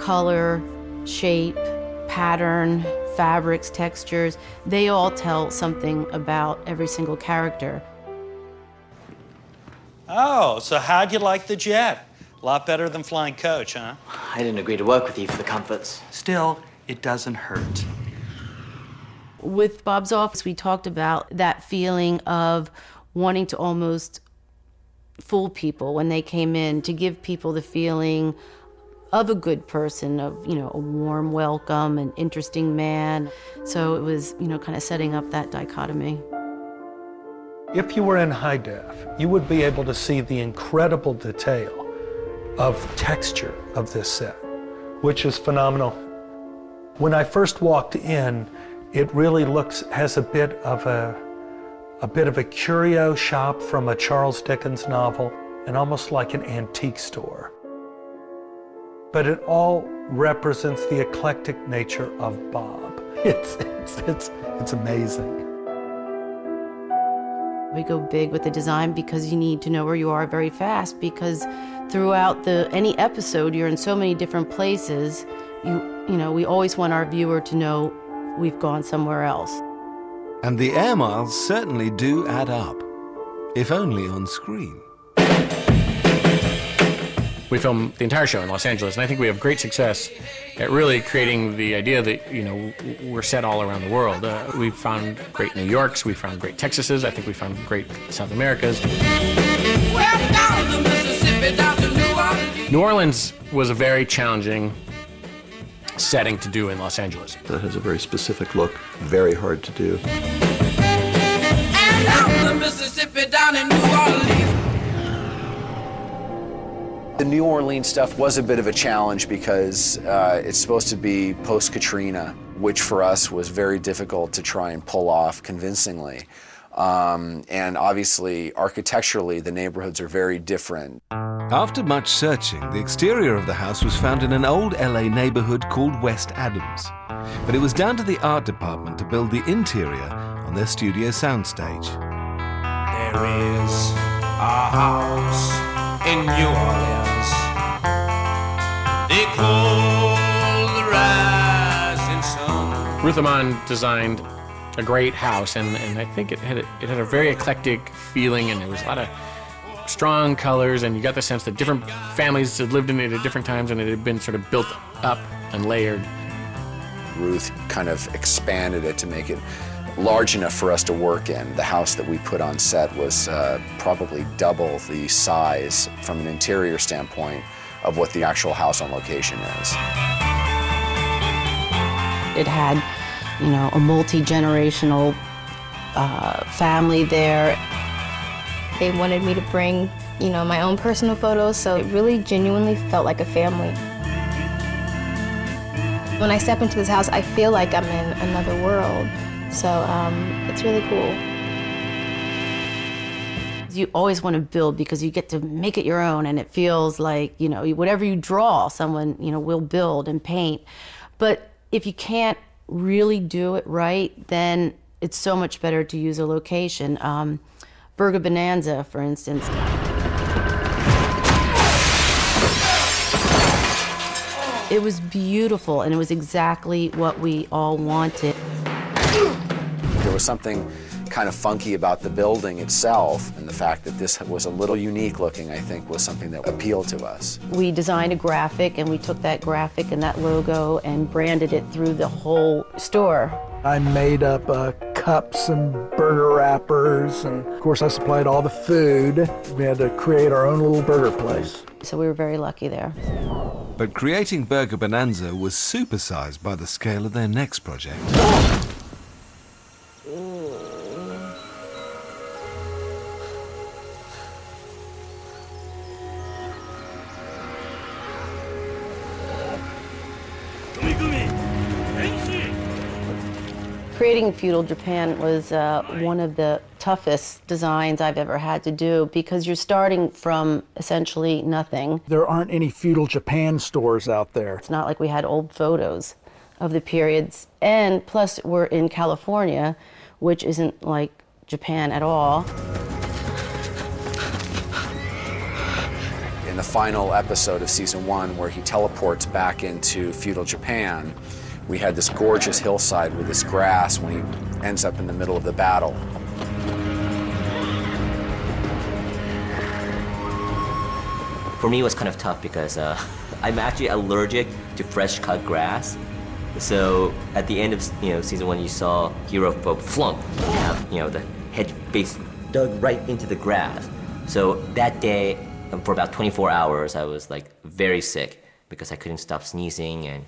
color, shape, pattern, fabrics, textures, they all tell something about every single character. Oh, so how'd you like the jet? A lot better than flying coach, huh? I didn't agree to work with you for the comforts. Still, it doesn't hurt. With Bob's office, we talked about that feeling of wanting to almost fool people when they came in, to give people the feeling of a good person, of, you know, a warm welcome, an interesting man. So it was, you know, kind of setting up that dichotomy. If you were in high def, you would be able to see the incredible detail of texture of this set, which is phenomenal. When I first walked in, it really has a bit of a curio shop from a Charles Dickens novel, and almost like an antique store. But it all represents the eclectic nature of Bob. It's amazing. We go big with the design because you need to know where you are very fast, because throughout any episode, you're in so many different places. You know, we always want our viewer to know we've gone somewhere else. And the air miles certainly do add up, if only on screen. We filmed the entire show in Los Angeles, and I think we have great success at really creating the idea that, you know, we're set all around the world. We've found great New Yorks, we've found great Texases, I think we found great South Americas. New Orleans was a very challenging setting to do in Los Angeles. That has a very specific look, very hard to do. And down the Mississippi, down in New Orleans. The New Orleans stuff was a bit of a challenge because it's supposed to be post-Katrina, which for us was very difficult to try and pull off convincingly. And obviously, architecturally, the neighborhoods are very different. After much searching, the exterior of the house was found in an old LA neighborhood called West Adams. But it was down to the art department to build the interior on their studio soundstage. There is a house in New Orleans they call the rising sun. Ruth Amon designed a great house, and I think it had a very eclectic feeling, and there was a lot of strong colors, and you got the sense that different families had lived in it at different times, and it had been sort of built up and layered. Ruth kind of expanded it to make it large enough for us to work in. The house that we put on set was probably double the size from an interior standpoint of what the actual house on location is. It had, you know, a multi-generational family there. They wanted me to bring, you know, my own personal photos, so it really genuinely felt like a family. When I step into this house, I feel like I'm in another world, so it's really cool. You always want to build because you get to make it your own, and it feels like, you know, whatever you draw, someone, you know, will build and paint. But if you can't really do it right, then it's so much better to use a location. Burger Bonanza, for instance. It was beautiful, and it was exactly what we all wanted. There was something kind of funky about the building itself, and the fact that this was a little unique looking, I think, was something that appealed to us. We designed a graphic, and we took that graphic and that logo and branded it through the whole store. I made up cups and burger wrappers, and of course I supplied all the food. We had to create our own little burger place. So we were very lucky there. But creating Burger Bonanza was supersized by the scale of their next project. Creating feudal Japan was one of the toughest designs I've ever had to do, because you're starting from essentially nothing. There aren't any feudal Japan stores out there. It's not like we had old photos of the periods. And plus, we're in California, which isn't like Japan at all. in the final episode of season 1 where he teleports back into feudal Japan, we had this gorgeous hillside with this grass when he ends up in the middle of the battle. For me, it was kind of tough because I'm actually allergic to fresh cut grass. So at the end of season 1, you saw Hero flunk, have the head face dug right into the grass. So that day, for about 24 hours, I was like very sick because I couldn't stop sneezing, and